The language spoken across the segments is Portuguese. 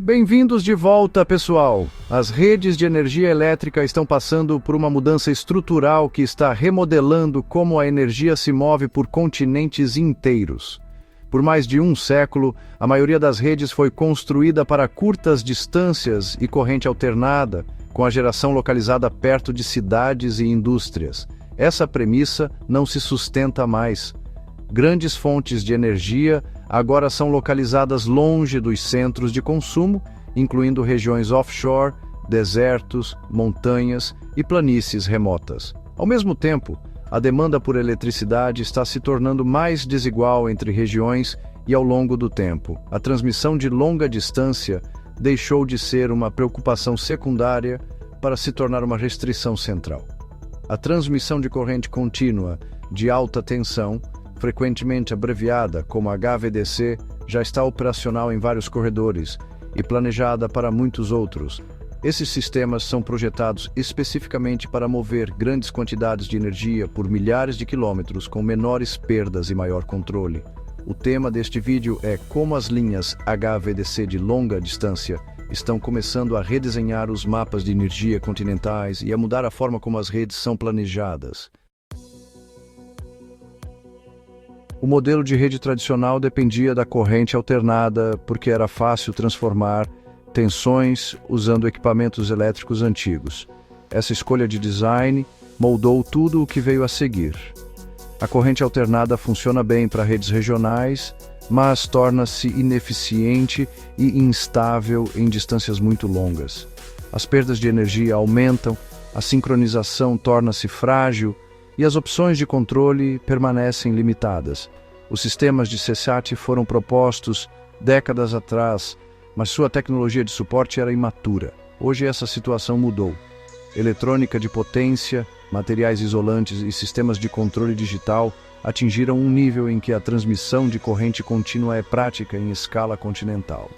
Bem-vindos de volta, pessoal! As redes de energia elétrica estão passando por uma mudança estrutural que está remodelando como a energia se move por continentes inteiros. Por mais de um século, a maioria das redes foi construída para curtas distâncias e corrente alternada, com a geração localizada perto de cidades e indústrias. Essa premissa não se sustenta mais. Grandes fontes de energia agora são localizadas longe dos centros de consumo, incluindo regiões offshore, desertos, montanhas e planícies remotas. Ao mesmo tempo, a demanda por eletricidade está se tornando mais desigual entre regiões e ao longo do tempo. A transmissão de longa distância deixou de ser uma preocupação secundária para se tornar uma restrição central. A transmissão de corrente contínua de alta tensão, frequentemente abreviada como HVDC, já está operacional em vários corredores e planejada para muitos outros. Esses sistemas são projetados especificamente para mover grandes quantidades de energia por milhares de quilômetros com menores perdas e maior controle. O tema deste vídeo é como as linhas HVDC de longa distância estão começando a redesenhar os mapas de energia continentais e a mudar a forma como as redes são planejadas. O modelo de rede tradicional dependia da corrente alternada porque era fácil transformar tensões usando equipamentos elétricos antigos. Essa escolha de design moldou tudo o que veio a seguir. A corrente alternada funciona bem para redes regionais, mas torna-se ineficiente e instável em distâncias muito longas. As perdas de energia aumentam, a sincronização torna-se frágil e as opções de controle permanecem limitadas. Os sistemas de CSAT foram propostos décadas atrás, mas sua tecnologia de suporte era imatura. Hoje essa situação mudou. Eletrônica de potência, materiais isolantes e sistemas de controle digital atingiram um nível em que a transmissão de corrente contínua é prática em escala continental.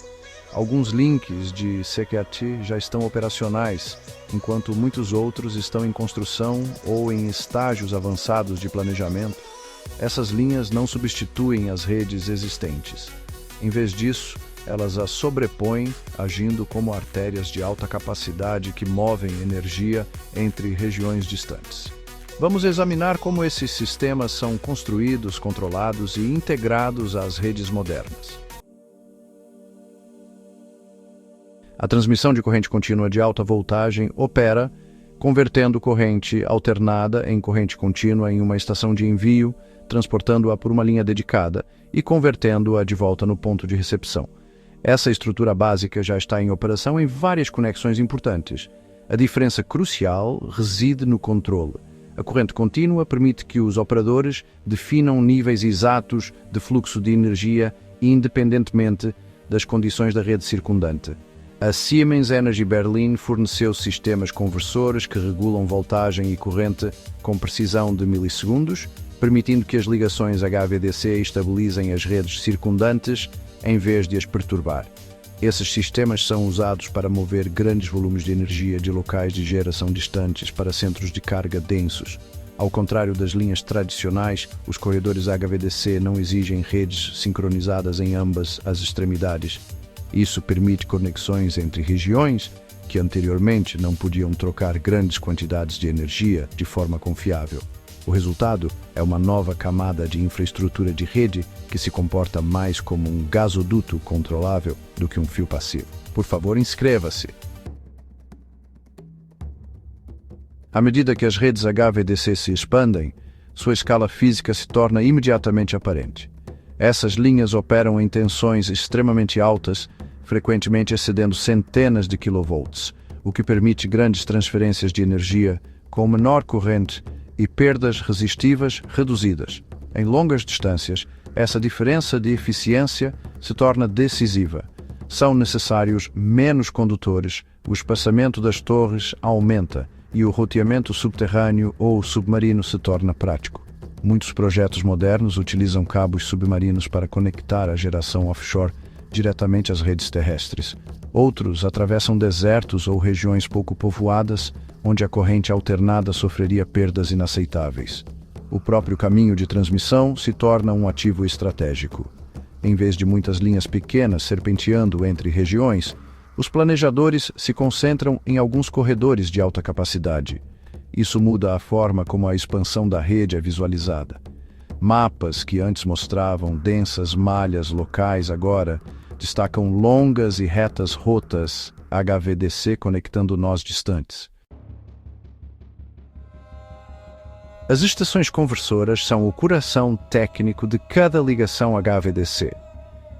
Alguns links de CSAT já estão operacionais, enquanto muitos outros estão em construção ou em estágios avançados de planejamento. Essas linhas não substituem as redes existentes. Em vez disso, elas as sobrepõem, agindo como artérias de alta capacidade que movem energia entre regiões distantes. Vamos examinar como esses sistemas são construídos, controlados e integrados às redes modernas. A transmissão de corrente contínua de alta voltagem opera convertendo corrente alternada em corrente contínua em uma estação de envio, transportando-a por uma linha dedicada e convertendo-a de volta no ponto de recepção. Essa estrutura básica já está em operação em várias conexões importantes. A diferença crucial reside no controle. A corrente contínua permite que os operadores definam níveis exatos de fluxo de energia independentemente das condições da rede circundante. A Siemens Energy Berlin forneceu sistemas conversores que regulam voltagem e corrente com precisão de milissegundos, permitindo que as ligações HVDC estabilizem as redes circundantes em vez de as perturbar. Esses sistemas são usados para mover grandes volumes de energia de locais de geração distantes para centros de carga densos. Ao contrário das linhas tradicionais, os corredores HVDC não exigem redes sincronizadas em ambas as extremidades. Isso permite conexões entre regiões que anteriormente não podiam trocar grandes quantidades de energia de forma confiável. O resultado é uma nova camada de infraestrutura de rede que se comporta mais como um gasoduto controlável do que um fio passivo. Por favor, inscreva-se! À medida que as redes HVDC se expandem, sua escala física se torna imediatamente aparente. Essas linhas operam em tensões extremamente altas, frequentemente excedendo centenas de kilovolts, o que permite grandes transferências de energia com menor corrente e perdas resistivas reduzidas. Em longas distâncias, essa diferença de eficiência se torna decisiva. São necessários menos condutores, o espaçamento das torres aumenta e o roteamento subterrâneo ou submarino se torna prático. Muitos projetos modernos utilizam cabos submarinos para conectar a geração offshore diretamente às redes terrestres. Outros atravessam desertos ou regiões pouco povoadas, onde a corrente alternada sofreria perdas inaceitáveis. O próprio caminho de transmissão se torna um ativo estratégico. Em vez de muitas linhas pequenas serpenteando entre regiões, Os planejadores se concentram em alguns corredores de alta capacidade. Isso muda a forma como a expansão da rede é visualizada. Mapas que antes mostravam densas malhas locais agora destacam longas e retas rotas HVDC conectando nós distantes. As estações conversoras são o coração técnico de cada ligação HVDC.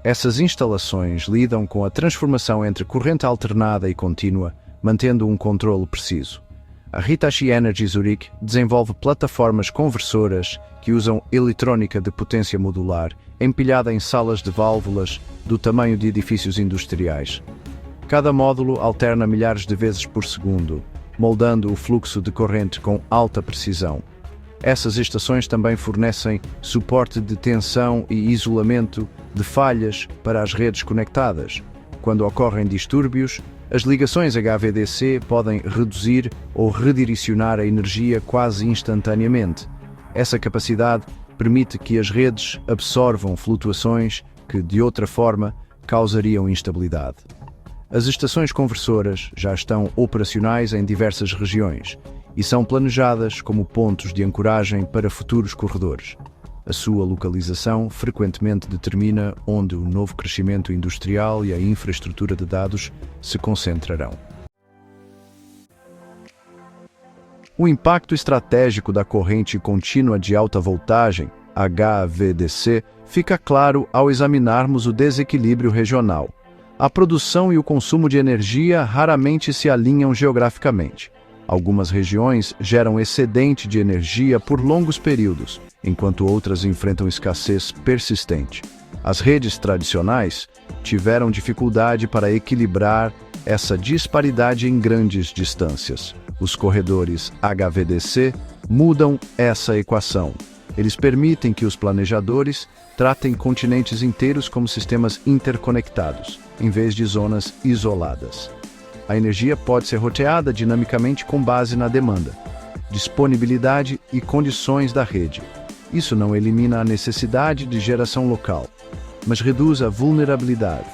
Essas instalações lidam com a transformação entre corrente alternada e contínua, mantendo um controle preciso. A Hitachi Energy Zurich desenvolve plataformas conversoras que usam eletrônica de potência modular, empilhada em salas de válvulas do tamanho de edifícios industriais. Cada módulo alterna milhares de vezes por segundo, moldando o fluxo de corrente com alta precisão. Essas estações também fornecem suporte de tensão e isolamento de falhas para as redes conectadas. Quando ocorrem distúrbios, as ligações HVDC podem reduzir ou redirecionar a energia quase instantaneamente. Essa capacidade permite que as redes absorvam flutuações que, de outra forma, causariam instabilidade. As estações conversoras já estão operacionais em diversas regiões e são planejadas como pontos de ancoragem para futuros corredores. A sua localização frequentemente determina onde o novo crescimento industrial e a infraestrutura de dados se concentrarão. O impacto estratégico da corrente contínua de alta voltagem, HVDC, fica claro ao examinarmos o desequilíbrio regional. A produção e o consumo de energia raramente se alinham geograficamente. Algumas regiões geram excedente de energia por longos períodos, enquanto outras enfrentam escassez persistente. As redes tradicionais tiveram dificuldade para equilibrar essa disparidade em grandes distâncias. Os corredores HVDC mudam essa equação. Eles permitem que os planejadores tratem continentes inteiros como sistemas interconectados, em vez de zonas isoladas. A energia pode ser roteada dinamicamente com base na demanda, disponibilidade e condições da rede. Isso não elimina a necessidade de geração local, mas reduz a vulnerabilidade.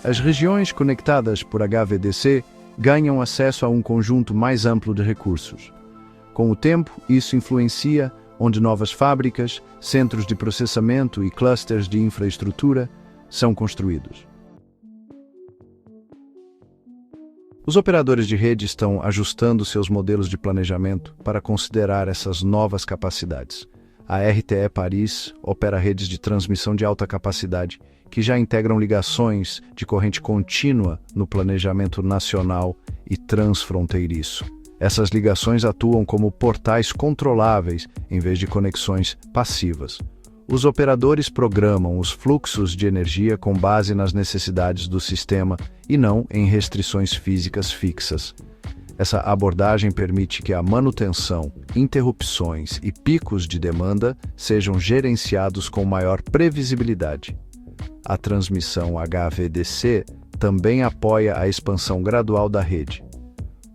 As regiões conectadas por HVDC ganham acesso a um conjunto mais amplo de recursos. Com o tempo, isso influencia onde novas fábricas, centros de processamento e clusters de infraestrutura são construídos. Os operadores de rede estão ajustando seus modelos de planejamento para considerar essas novas capacidades. A RTE Paris opera redes de transmissão de alta capacidade que já integram ligações de corrente contínua no planejamento nacional e transfronteiriço. Essas ligações atuam como portais controláveis em vez de conexões passivas. Os operadores programam os fluxos de energia com base nas necessidades do sistema e não em restrições físicas fixas. Essa abordagem permite que a manutenção, interrupções e picos de demanda sejam gerenciados com maior previsibilidade. A transmissão HVDC também apoia a expansão gradual da rede.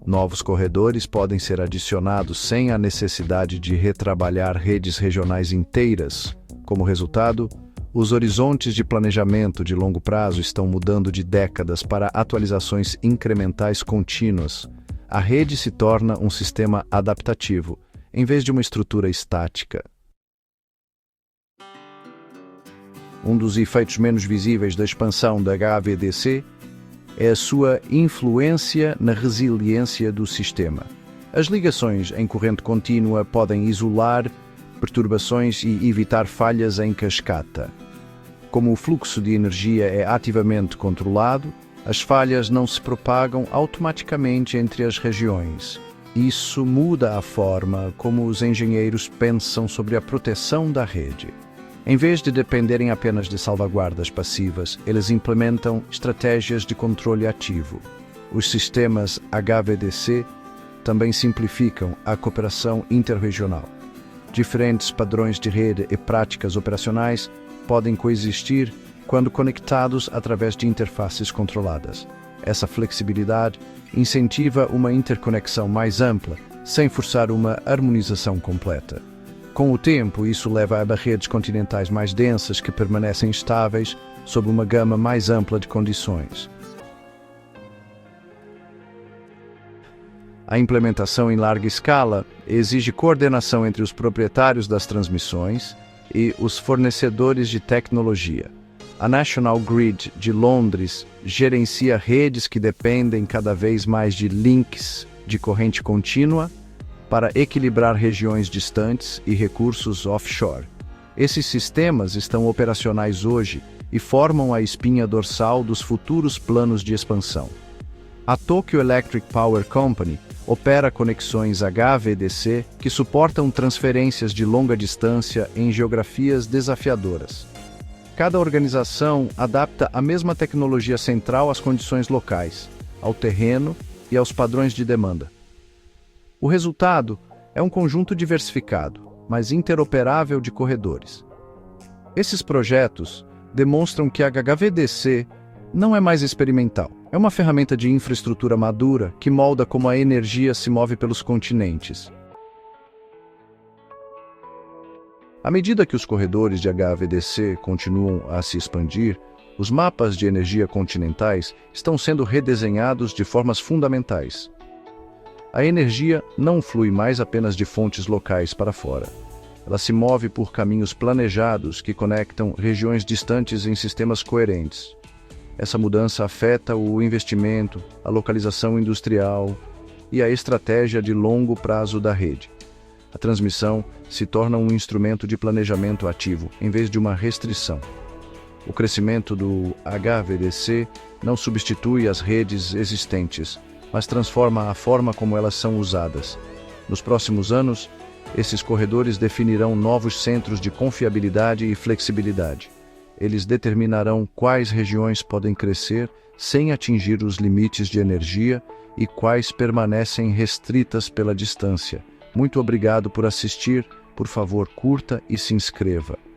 Novos corredores podem ser adicionados sem a necessidade de retrabalhar redes regionais inteiras. Como resultado, os horizontes de planejamento de longo prazo estão mudando de décadas para atualizações incrementais contínuas. A rede se torna um sistema adaptativo, em vez de uma estrutura estática. Um dos efeitos menos visíveis da expansão da HVDC é a sua influência na resiliência do sistema. As ligações em corrente contínua podem isolar perturbações e evitar falhas em cascata. Como o fluxo de energia é ativamente controlado, as falhas não se propagam automaticamente entre as regiões. Isso muda a forma como os engenheiros pensam sobre a proteção da rede. Em vez de dependerem apenas de salvaguardas passivas, eles implementam estratégias de controle ativo. Os sistemas HVDC também simplificam a cooperação interregional. Diferentes padrões de rede e práticas operacionais podem coexistir quando conectados através de interfaces controladas. Essa flexibilidade incentiva uma interconexão mais ampla, sem forçar uma harmonização completa. Com o tempo, isso leva a redes continentais mais densas que permanecem estáveis sob uma gama mais ampla de condições. A implementação em larga escala exige coordenação entre os proprietários das transmissões e os fornecedores de tecnologia. A National Grid de Londres gerencia redes que dependem cada vez mais de links de corrente contínua para equilibrar regiões distantes e recursos offshore. Esses sistemas estão operacionais hoje e formam a espinha dorsal dos futuros planos de expansão. A Tokyo Electric Power Company opera conexões HVDC que suportam transferências de longa distância em geografias desafiadoras. Cada organização adapta a mesma tecnologia central às condições locais, ao terreno e aos padrões de demanda. O resultado é um conjunto diversificado, mas interoperável de corredores. Esses projetos demonstram que a HVDC não é mais experimental. É uma ferramenta de infraestrutura madura que molda como a energia se move pelos continentes. À medida que os corredores de HVDC continuam a se expandir, os mapas de energia continentais estão sendo redesenhados de formas fundamentais. A energia não flui mais apenas de fontes locais para fora. Ela se move por caminhos planejados que conectam regiões distantes em sistemas coerentes. Essa mudança afeta o investimento, a localização industrial e a estratégia de longo prazo da rede. A transmissão se torna um instrumento de planejamento ativo, em vez de uma restrição. O crescimento do HVDC não substitui as redes existentes, mas transforma a forma como elas são usadas. Nos próximos anos, esses corredores definirão novos centros de confiabilidade e flexibilidade. Eles determinarão quais regiões podem crescer sem atingir os limites de energia e quais permanecem restritas pela distância. Muito obrigado por assistir. Por favor, curta e se inscreva.